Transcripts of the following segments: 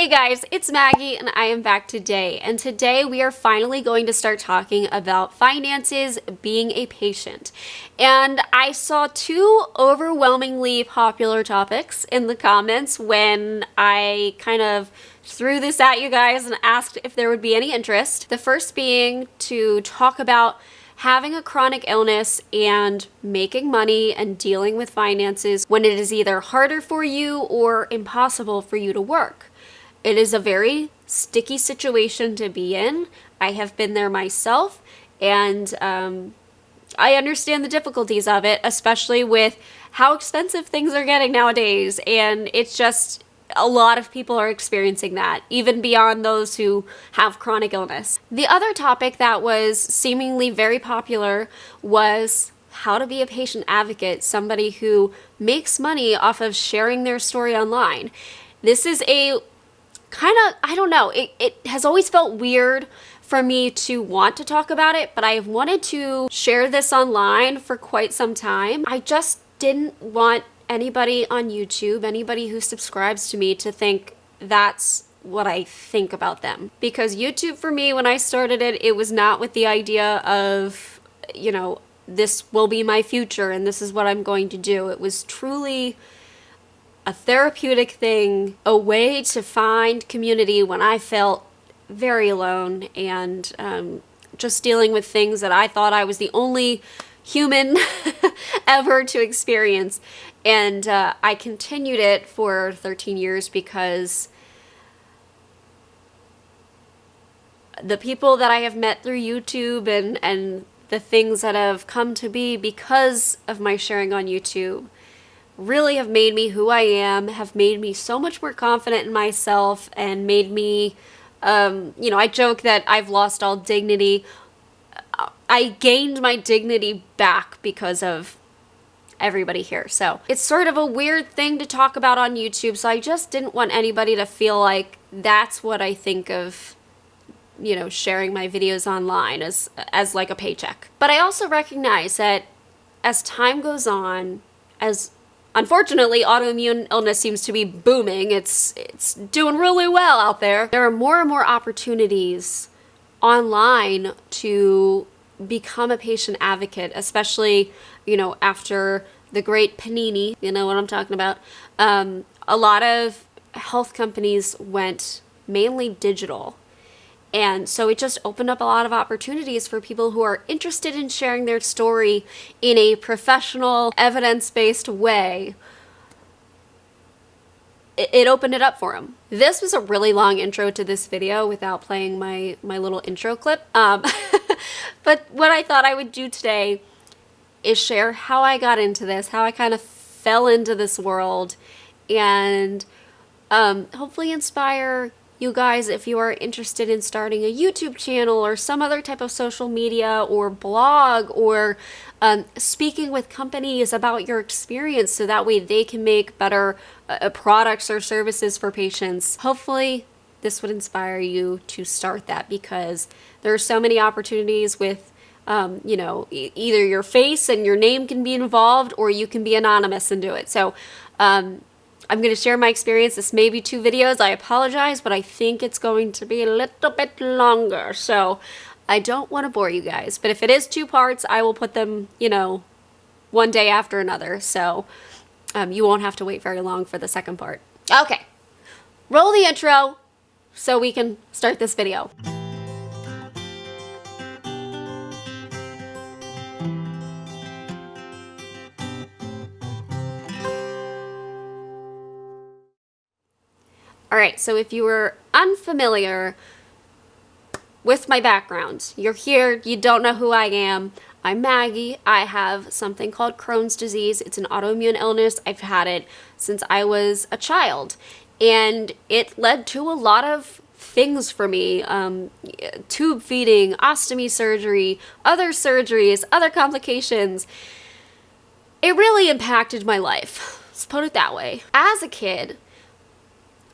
Hey guys, it's Maggie and I am back today. And today we are finally going to start talking about finances, being a patient. And I saw two overwhelmingly popular topics in the comments when I kind of threw this at you guys and asked if there would be any interest. The first being to talk about having a chronic illness and making money and dealing with finances when it is either harder for you or impossible for you to work. It is a very sticky situation to be in. I have been there myself, and I understand the difficulties of it, especially with how expensive things are getting nowadays. And it's just a lot of people are experiencing that, even beyond those who have chronic illness. The other topic that was seemingly very popular was how to be a patient advocate, somebody who makes money off of sharing their story online. This is a kind of, I don't know, it has always felt weird for me to want to talk about it, but I have wanted to share this online for quite some time. I just didn't want anybody on YouTube, anybody who subscribes to me, to think that's what I think about them. Because YouTube for me, when I started it, it was not with the idea of, you know, this will be my future and this is what I'm going to do. It was truly a therapeutic thing, a way to find community when I felt very alone and just dealing with things that I thought I was the only human ever to experience. And I continued it for 13 years because the people that I have met through YouTube and the things that have come to be because of my sharing on YouTube really have made me who I am, have made me so much more confident in myself, and made me, you know, I joke that I've lost all dignity. I gained my dignity back because of everybody here. So it's sort of a weird thing to talk about on YouTube, so I just didn't want anybody to feel like that's what I think of, you know, sharing my videos online as like a paycheck. But I also recognize that as time goes on, as unfortunately, autoimmune illness seems to be booming. It's doing really well out there. There are more and more opportunities online to become a patient advocate, especially, you know, after the great panini, you know what I'm talking about. A lot of health companies went mainly digital. And so it just opened up a lot of opportunities for people who are interested in sharing their story in a professional, evidence-based way. It opened it up for them. This was a really long intro to this video without playing my little intro clip. But what I thought I would do today is share how I got into this, how I kind of fell into this world, and hopefully inspire you guys if you are interested in starting a YouTube channel or some other type of social media or blog, or speaking with companies about your experience so that way they can make better products or services for patients. Hopefully this would inspire you to start that, because there are so many opportunities with you know, either your face and your name can be involved, or you can be anonymous and do it. So I'm going to share my experience. This may be 2 videos. I apologize, but I think it's going to be a little bit longer. So I don't want to bore you guys. But if it is 2 parts, I will put them, you know, one day after another. So you won't have to wait very long for the second part. Okay, roll the intro so we can start this video. All right, so if you were unfamiliar with my background, you're here, you don't know who I am. I'm Maggie. I have something called Crohn's disease. It's an autoimmune illness. I've had it since I was a child, and it led to a lot of things for me. Tube feeding, ostomy surgery, other surgeries, other complications. It really impacted my life. Let's put it that way. As a kid,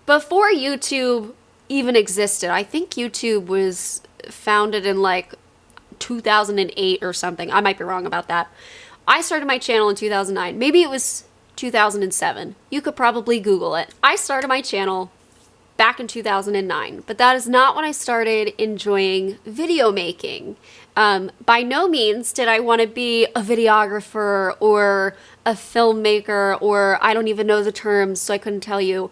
before YouTube even existed, I think YouTube was founded in like 2008 or something. I might be wrong about that. I started my channel in 2009. Maybe it was 2007. You could probably Google it. I started my channel back in 2009. But that is not when I started enjoying video making. By no means did I want to be a videographer or a filmmaker, or I don't even know the terms, so I couldn't tell you.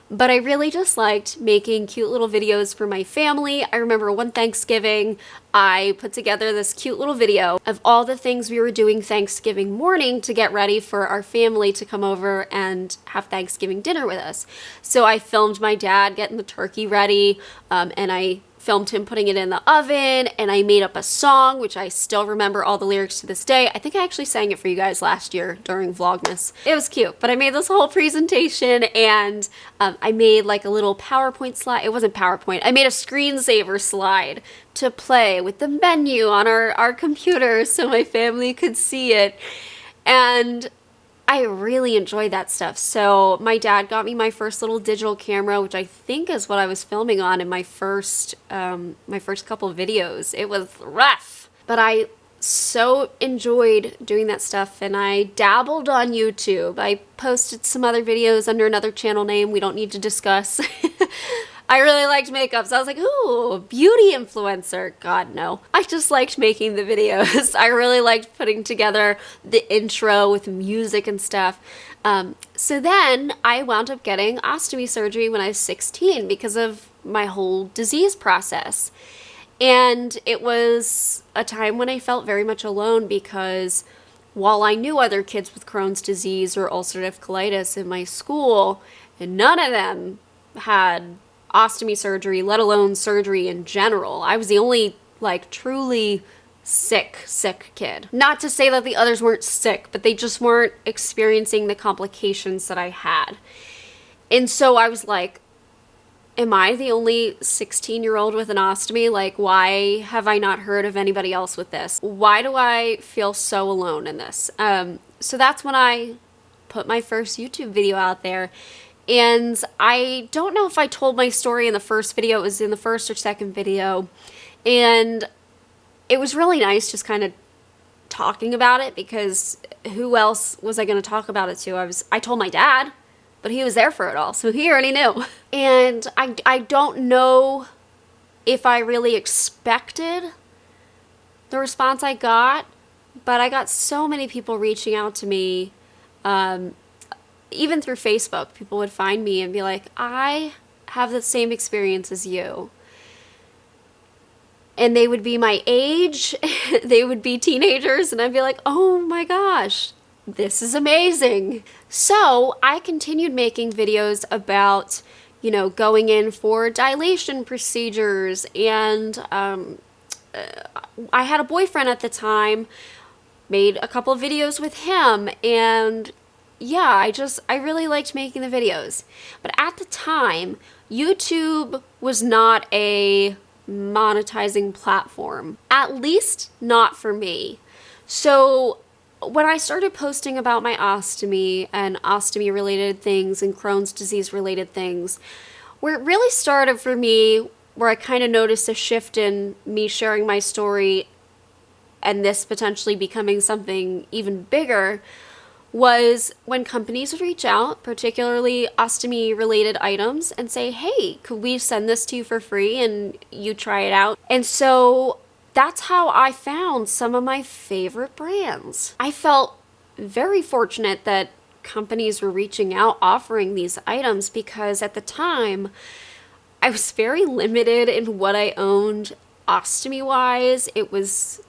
But I really just liked making cute little videos for my family. I remember one Thanksgiving, I put together this cute little video of all the things we were doing Thanksgiving morning to get ready for our family to come over and have Thanksgiving dinner with us. So I filmed my dad getting the turkey ready, and I filmed him putting it in the oven, and I made up a song, which I still remember all the lyrics to this day. I think I actually sang it for you guys last year during Vlogmas. It was cute, but I made this whole presentation, and I made like a little PowerPoint slide. It wasn't PowerPoint. I made a screensaver slide to play with the menu on our computer so my family could see it. And I really enjoyed that stuff. So my dad got me my first little digital camera, which I think is what I was filming on in my first couple of videos. It was rough, but I so enjoyed doing that stuff, and I dabbled on YouTube. I posted some other videos under another channel name we don't need to discuss. I really liked makeup, so I was like, ooh, beauty influencer. God, no. I just liked making the videos. I really liked putting together the intro with music and stuff. So then I wound up getting ostomy surgery when I was 16 because of my whole disease process. And it was a time when I felt very much alone because while I knew other kids with Crohn's disease or ulcerative colitis in my school, and none of them had ostomy surgery, let alone surgery in general. I was the only like truly sick kid. Not to say that the others weren't sick, but they just weren't experiencing the complications that I had. And so I was like, am I the only 16-year-old with an ostomy? Like, why have I not heard of anybody else with this? Why do I feel so alone in this? So that's when I put my first YouTube video out there. And I don't know if I told my story in the first video. It was in the first or second video. And it was really nice just kind of talking about it, because who else was I going to talk about it to? I told my dad, but he was there for it all, so he already knew. And I don't know if I really expected the response I got, but I got so many people reaching out to me. Even through Facebook, people would find me and be like, I have the same experience as you. And they would be my age, they would be teenagers, and I'd be like, oh my gosh, this is amazing. So I continued making videos about, going in for dilation procedures, and I had a boyfriend at the time, made a couple of videos with him, and yeah, I really liked making the videos. But at the time, YouTube was not a monetizing platform, at least not for me. So when I started posting about my ostomy and ostomy related things and Crohn's disease related things, where it really started for me, where I kind of noticed a shift in me sharing my story and this potentially becoming something even bigger, was when companies would reach out, particularly ostomy related items, and say, hey, could we send this to you for free and you try it out? And so that's how I found some of my favorite brands. I felt very fortunate that companies were reaching out offering these items, because at the time I was very limited in what I owned ostomy wise. It was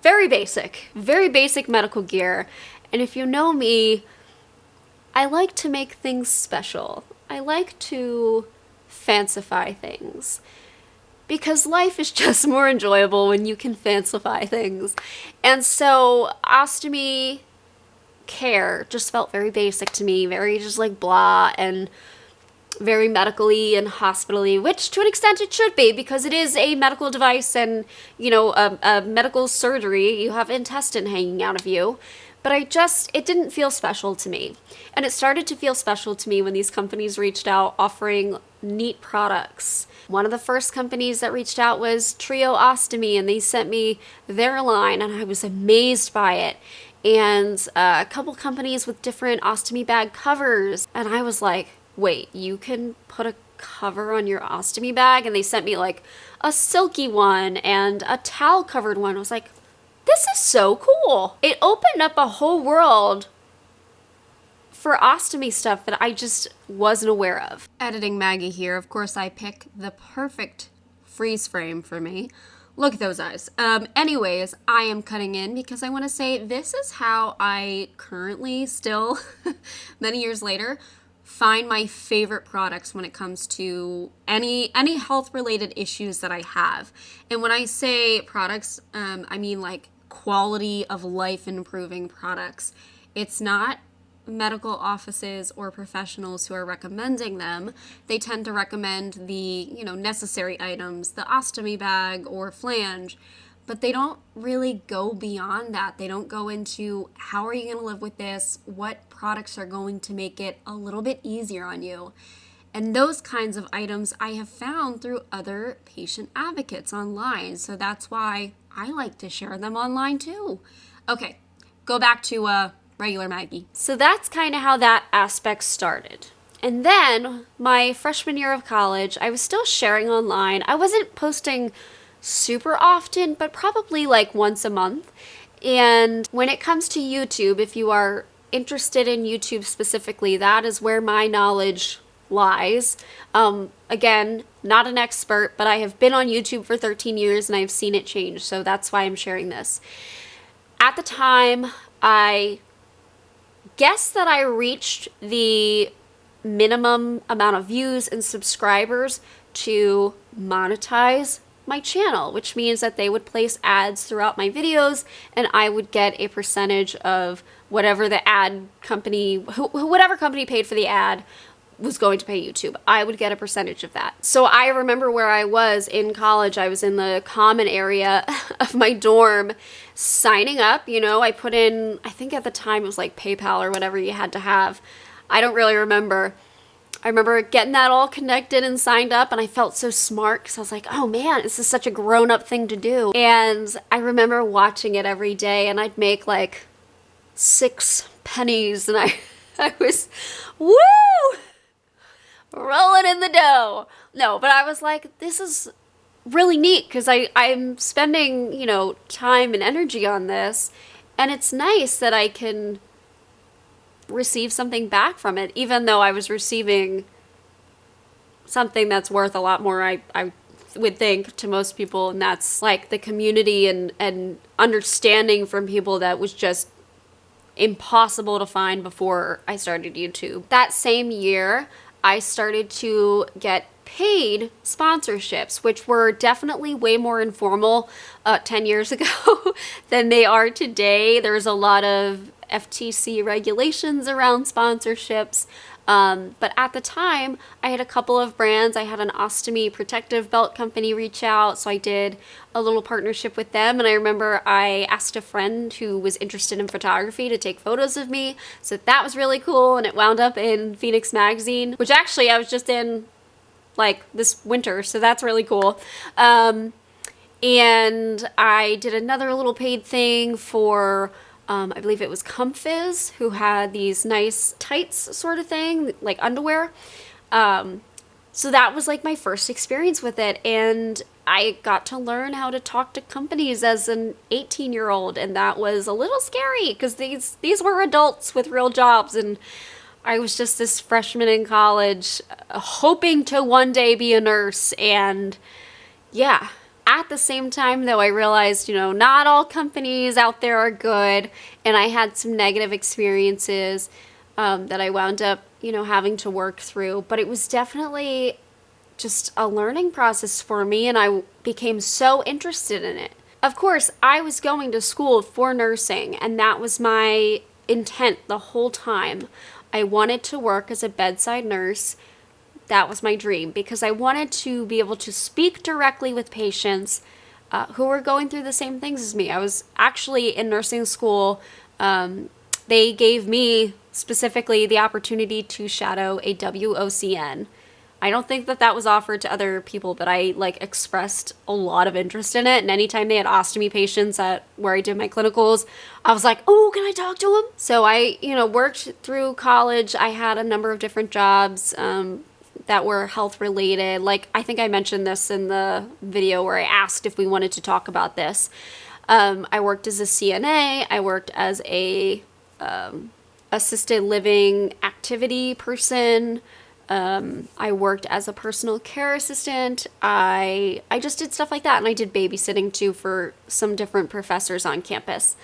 very basic medical gear. And if you know me, I like to make things special. I like to fancify things, because life is just more enjoyable when you can fancify things. And so ostomy care just felt very basic to me, very just like blah, and very medically and hospitally, which to an extent it should be, because it is a medical device and, a medical surgery. You have intestine hanging out of you. But it didn't feel special to me. And it started to feel special to me when these companies reached out offering neat products. One of the first companies that reached out was Trio Ostomy, and they sent me their line, and I was amazed by it. And a couple companies with different ostomy bag covers. And I was like, wait, you can put a cover on your ostomy bag, and they sent me like a silky one and a towel covered one. I was like, this is so cool. It opened up a whole world for ostomy stuff that I just wasn't aware of. Editing Maggie here. Of course, I pick the perfect freeze frame for me. Look at those eyes. Anyways, I am cutting in because I want to say this is how I currently still, many years later, find my favorite products when it comes to any health related issues that I have. And when I say products, I mean like quality of life improving products. It's not medical offices or professionals who are recommending them. They tend to recommend the, necessary items, the ostomy bag or flange, but they don't really go beyond that. They don't go into how are you going to live with this? What products are going to make it a little bit easier on you? And those kinds of items I have found through other patient advocates online. So that's why I like to share them online too. Okay, go back to regular Maggie. So that's kind of how that aspect started. And then my freshman year of college, I was still sharing online. I wasn't posting super often, but probably like once a month. And when it comes to YouTube, if you are interested in YouTube specifically, that is where my knowledge lies. Again, not an expert, but I have been on YouTube for 13 years and I've seen it change. So that's why I'm sharing this. At the time, I guess that I reached the minimum amount of views and subscribers to monetize my channel, which means that they would place ads throughout my videos and I would get a percentage of whatever the ad company, whatever company paid for the ad was going to pay YouTube. I would get a percentage of that. So I remember where I was in college. I was in the common area of my dorm signing up. I put in, I think at the time it was like PayPal or whatever you had to have. I don't really remember. I remember getting that all connected and signed up, and I felt so smart because I was like, oh man, this is such a grown-up thing to do. And I remember watching it every day, and I'd make like 6 pennies, and I was, woo! Rolling in the dough. No, but I was like, this is really neat because I'm spending, time and energy on this, and it's nice that I can receive something back from it, even though I was receiving something that's worth a lot more, I would think, to most people, and that's like the community and understanding from people that was just impossible to find before I started YouTube. That same year, I started to get paid sponsorships, which were definitely way more informal 10 years ago than they are today. There's a lot of FTC regulations around sponsorships. But at the time, I had a couple of brands. I had an ostomy protective belt company reach out, so I did a little partnership with them. And I remember I asked a friend who was interested in photography to take photos of me. So that was really cool, and it wound up in Phoenix Magazine, which actually I was just in like this winter, so that's really cool. And I did another little paid thing for I believe it was Comfizz, who had these nice tights sort of thing, like underwear. So that was like my first experience with it. And I got to learn how to talk to companies as an 18-year-old. And that was a little scary because these were adults with real jobs. And I was just this freshman in college hoping to one day be a nurse. And yeah. At the same time, though, I realized, not all companies out there are good, and I had some negative experiences that I wound up, having to work through. But it was definitely just a learning process for me, and I became so interested in it. Of course, I was going to school for nursing, and that was my intent the whole time. I wanted to work as a bedside nurse. That was my dream because I wanted to be able to speak directly with patients who were going through the same things as me. I was actually in nursing school. They gave me specifically the opportunity to shadow a WOCN. I don't think that was offered to other people, but I expressed a lot of interest in it. And anytime they had ostomy patients at where I did my clinicals, I was like, oh, can I talk to them? So I, worked through college. I had a number of different jobs, that were health related. Like, I think I mentioned this in the video where I asked if we wanted to talk about this. I worked as a CNA. I worked as a assisted living activity person. I worked as a personal care assistant. I just did stuff like that, and I did babysitting too for some different professors on campus.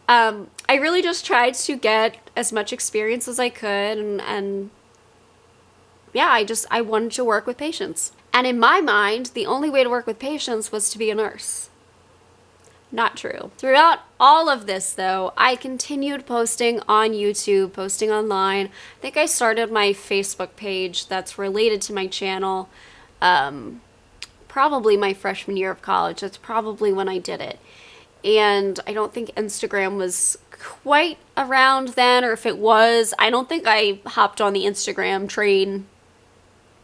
I really just tried to get as much experience as I could, and yeah, I wanted to work with patients. And in my mind, the only way to work with patients was to be a nurse. Not true. Throughout all of this, though, I continued posting on YouTube, posting online. I think I started my Facebook page that's related to my channel probably my freshman year of college. That's probably when I did it. And I don't think Instagram was quite around then, or if it was, I don't think I hopped on the Instagram train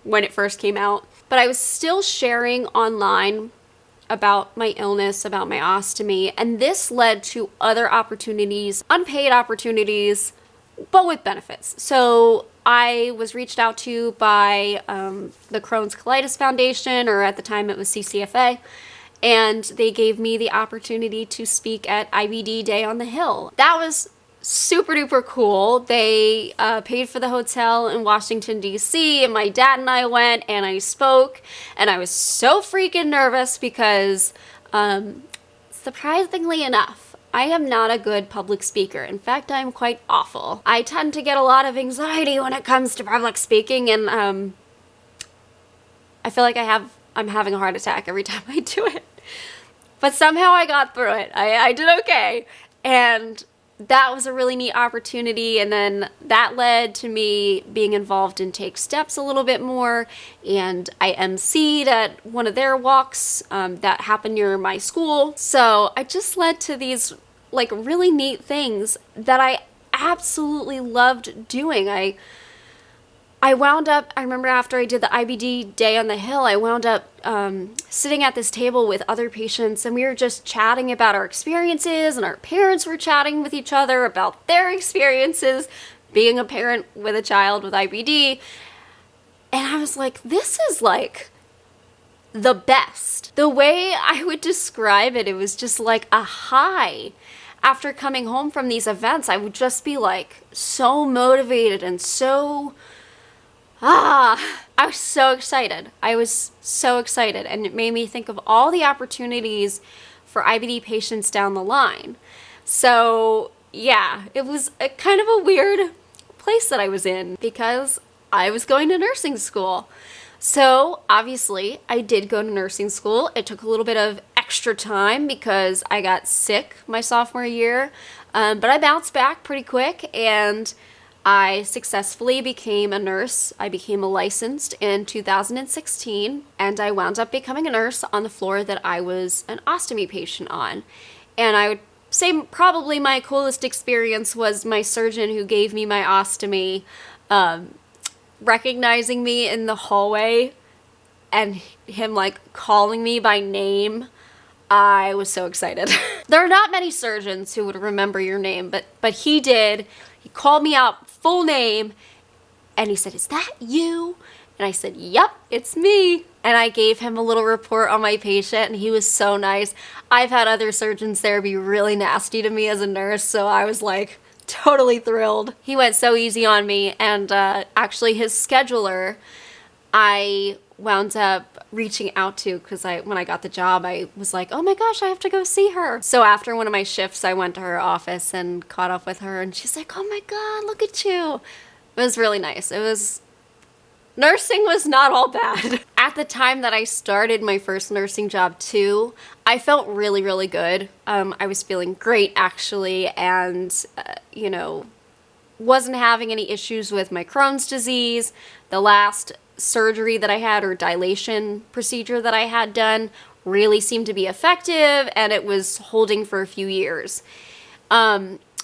when it first came out. But I was still sharing online about my illness, about my ostomy, and this led to other opportunities, unpaid opportunities, but with benefits. So I was reached out to by the Crohn's Colitis Foundation, or at the time it was CCFA, and they gave me the opportunity to speak at IBD Day on the Hill. That was super duper cool. They paid for the hotel in Washington, D.C., and my dad and I went, and I spoke, and I was so freaking nervous because, surprisingly enough, I am not a good public speaker. In fact, I'm quite awful. I tend to get a lot of anxiety when it comes to public speaking, and I feel like I'm having a heart attack every time I do it. But somehow I got through it. I did okay. And that was a really neat opportunity, and then that led to me being involved in Take Steps a little bit more, and I emceed at one of their walks that happened near my school. So I just led to these like really neat things that I absolutely loved doing. I wound up, I remember after I did the IBD Day on the Hill, I wound up sitting at this table with other patients, and we were just chatting about our experiences, and our parents were chatting with each other about their experiences being a parent with a child with IBD. And I was like, this is like the best. The way I would describe it, it was just like a high. After coming home from these events, I would just be like so motivated and so I was so excited. I was so excited, and it made me think of all the opportunities for IBD patients down the line. So yeah, it was a kind of a weird place that I was in because I was going to nursing school. So obviously I did go to nursing school. It took a little bit of extra time because I got sick my sophomore year, but I bounced back pretty quick, and I successfully became a nurse. I became licensed in 2016, and I wound up becoming a nurse on the floor that I was an ostomy patient on. And I would say probably my coolest experience was my surgeon who gave me my ostomy recognizing me in the hallway and him like calling me by name. I was so excited. There are not many surgeons who would remember your name, but he did. He called me out full name, and he said, "Is that you?" And I said, "Yep, it's me." And I gave him a little report on my patient, and he was so nice. I've had other surgeons there be really nasty to me as a nurse, so I was like totally thrilled. He went so easy on me, and actually his scheduler, I wound up reaching out to because when I got the job, I was like, oh my gosh, I have to go see her. So after one of my shifts, I went to her office and caught up with her, and she's like, oh my God, look at you. It was really nice. Nursing was not all bad. At the time that I started my first nursing job too, I felt really, really good. I was feeling great actually, and wasn't having any issues with my Crohn's disease. The last surgery that I had, or dilation procedure that I had done, really seemed to be effective, and it was holding for a few years.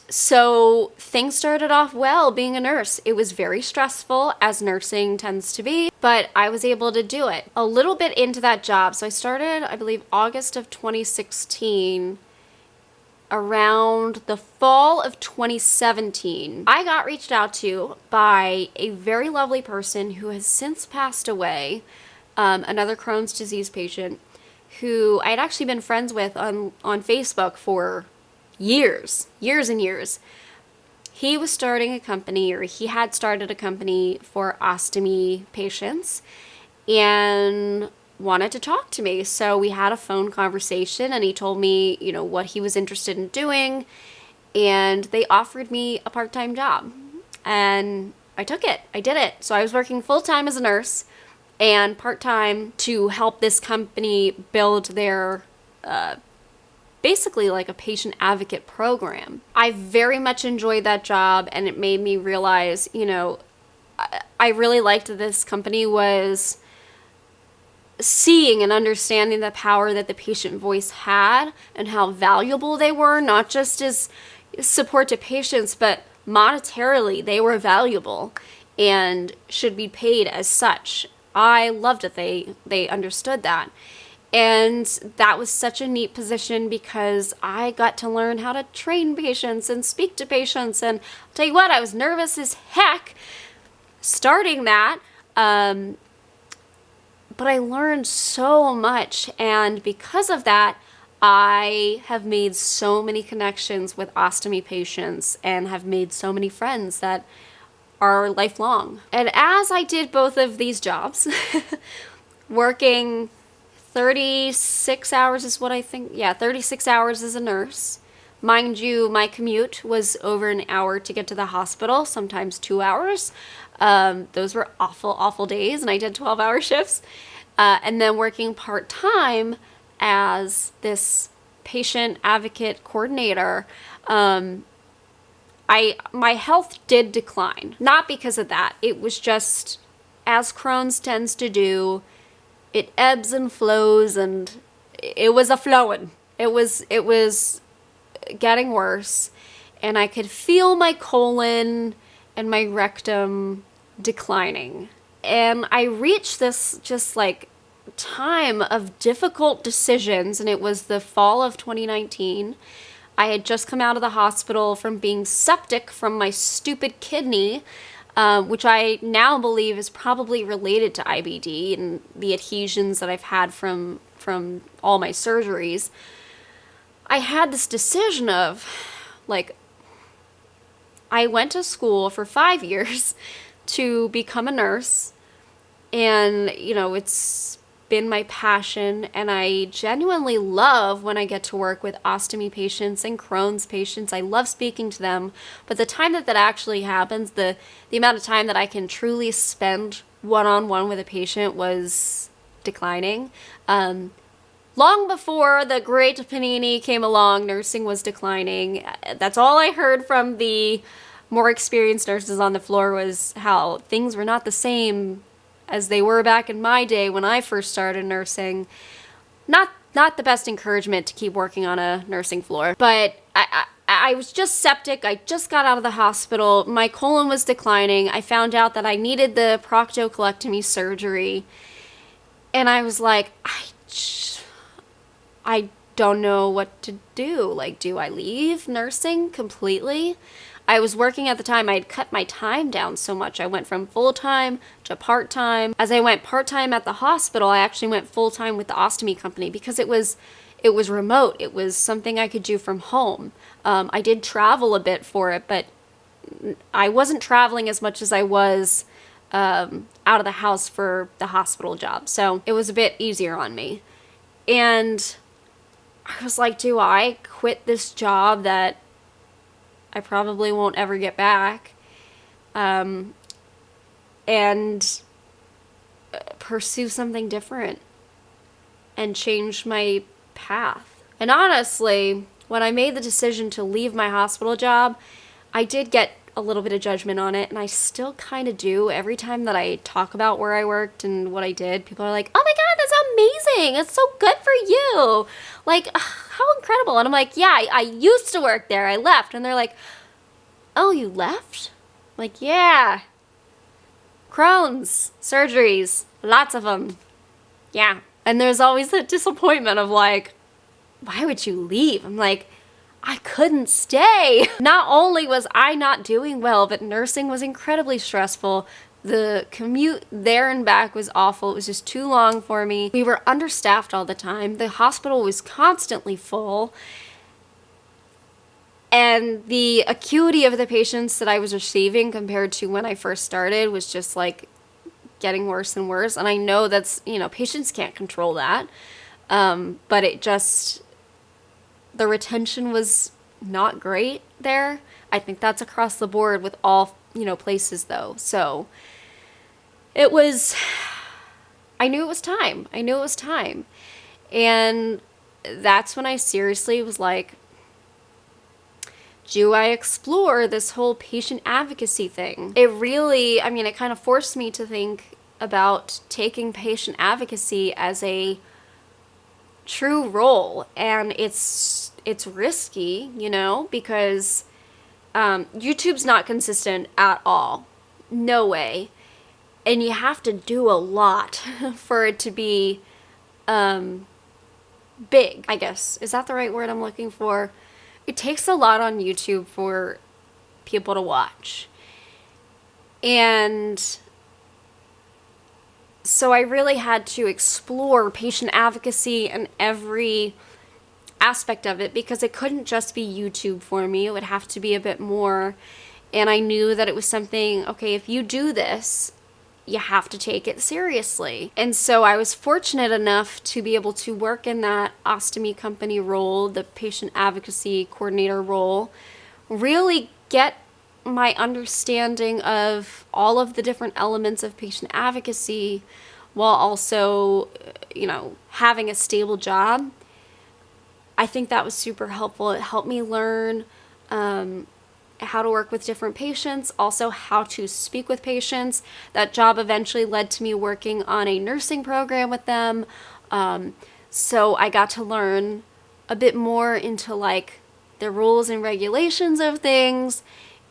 So things started off well being a nurse. It was very stressful, as nursing tends to be, but I was able to do it. A little bit into that job, so I started, I believe, August of 2016. around the fall of 2017, I got reached out to by a very lovely person who has since passed away, another Crohn's disease patient who I'd actually been friends with on Facebook for years and years. He was starting a company, or he had started a company for ostomy patients and wanted to talk to me. So we had a phone conversation and he told me, what he was interested in doing, and they offered me a part-time job and I took it. I did it. So I was working full-time as a nurse and part-time to help this company build their basically like a patient advocate program. I very much enjoyed that job, and it made me realize, I really liked that this company was seeing and understanding the power that the patient voice had and how valuable they were, not just as support to patients, but monetarily they were valuable and should be paid as such. I loved that they understood that. And that was such a neat position because I got to learn how to train patients and speak to patients. And I'll tell you what, I was nervous as heck starting that. But I learned so much. And because of that, I have made so many connections with ostomy patients and have made so many friends that are lifelong. And as I did both of these jobs, working 36 hours is what I think. Yeah, 36 hours as a nurse. Mind you, my commute was over an hour to get to the hospital, sometimes 2 hours. Those were awful, awful days, and I did 12-hour shifts. And then working part-time as this patient advocate coordinator, my health did decline. Not because of that. It was just, as Crohn's tends to do, it ebbs and flows, and it was a-flowing. It was getting worse, and I could feel my colon and my rectum declining. And I reached this just like time of difficult decisions, and it was the fall of 2019. I had just come out of the hospital from being septic from my stupid kidney, which I now believe is probably related to IBD and the adhesions that I've had from all my surgeries. I had this decision of, like, I went to school for 5 years to become a nurse, and, it's been my passion, and I genuinely love when I get to work with ostomy patients and Crohn's patients. I love speaking to them, but the time that actually happens, the amount of time that I can truly spend one-on-one with a patient was declining. Long before the great panini came along, nursing was declining. That's all I heard from the more experienced nurses on the floor, was how things were not the same as they were back in my day when I first started nursing. Not the best encouragement to keep working on a nursing floor. But I was just septic. I just got out of the hospital. My colon was declining. I found out that I needed the proctocolectomy surgery. And I was like, I don't know what to do. Like, do I leave nursing completely? I was working at the time. I had cut my time down so much. I went from full-time to part-time. As I went part-time at the hospital, I actually went full-time with the ostomy company because it was remote. It was something I could do from home. I did travel a bit for it, but I wasn't traveling as much as I was out of the house for the hospital job. So it was a bit easier on me. And I was like, do I quit this job that I probably won't ever get back, and pursue something different and change my path? And honestly, when I made the decision to leave my hospital job, I did get a little bit of judgment on it, and I still kind of do. Every time that I talk about where I worked and what I did, people are like, oh my God, that's amazing. It's so good for you. Like, how incredible. And I'm like, yeah, I used to work there. I left. And they're like, oh, you left? I'm like, yeah. Crohn's, surgeries, lots of them. Yeah. And there's always the disappointment of like, why would you leave? I'm like, I couldn't stay. Not only was I not doing well, but nursing was incredibly stressful. The commute there and back was awful. It was just too long for me. We were understaffed all the time. The hospital was constantly full. And the acuity of the patients that I was receiving compared to when I first started was just like getting worse and worse. And I know that's, patients can't control that. But it just, the retention was not great there. I think that's across the board with all, places though. So it was, I knew it was time. And that's when I seriously was like, do I explore this whole patient advocacy thing? It really, it kind of forced me to think about taking patient advocacy as a true role. And it's risky, because YouTube's not consistent at all. No way. And you have to do a lot for it to be big, I guess. Is that the right word I'm looking for? It takes a lot on YouTube for people to watch. And so I really had to explore patient advocacy and every aspect of it, because it couldn't just be YouTube for me. It would have to be a bit more. And I knew that it was something, okay, if you do this, you have to take it seriously. And so I was fortunate enough to be able to work in that ostomy company role, the patient advocacy coordinator role, really get my understanding of all of the different elements of patient advocacy while also, having a stable job. I think that was super helpful. It helped me learn how to work with different patients, also how to speak with patients. That job eventually led to me working on a nursing program with them. So I got to learn a bit more into like the rules and regulations of things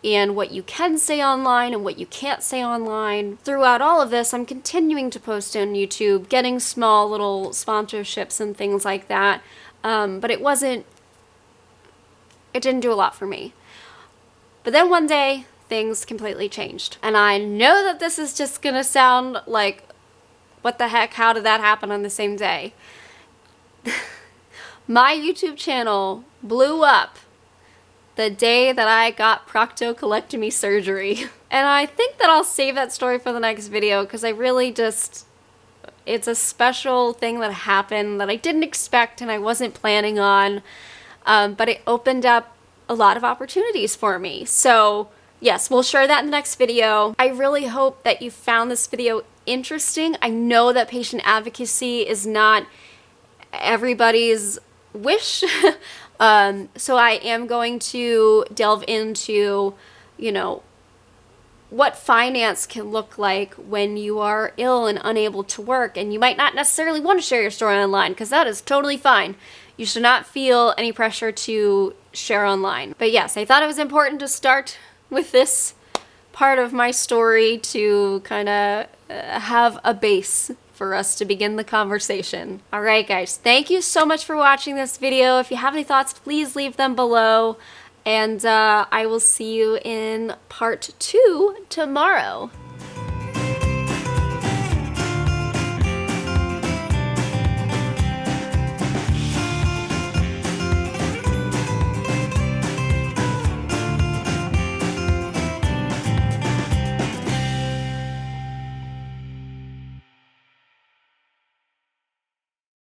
and what you can say online and what you can't say online. Throughout all of this, I'm continuing to post on YouTube, getting small little sponsorships and things like that. But it didn't do a lot for me. But then one day, things completely changed. And I know that this is just gonna sound like, what the heck, how did that happen on the same day? My YouTube channel blew up the day that I got proctocolectomy surgery. And I think that I'll save that story for the next video, because I really just, it's a special thing that happened that I didn't expect and I wasn't planning on. But it opened up a lot of opportunities for me. So yes, we'll share that in the next video. I really hope that you found this video interesting. I know that patient advocacy is not everybody's wish. So I am going to delve into, what finance can look like when you are ill and unable to work, and you might not necessarily want to share your story online, because that is totally fine. You should not feel any pressure to share online. But yes, I thought it was important to start with this part of my story to kind of have a base for us to begin the conversation. All right, guys, thank you so much for watching this video. If you have any thoughts, please leave them below. And I will see you in part 2 tomorrow.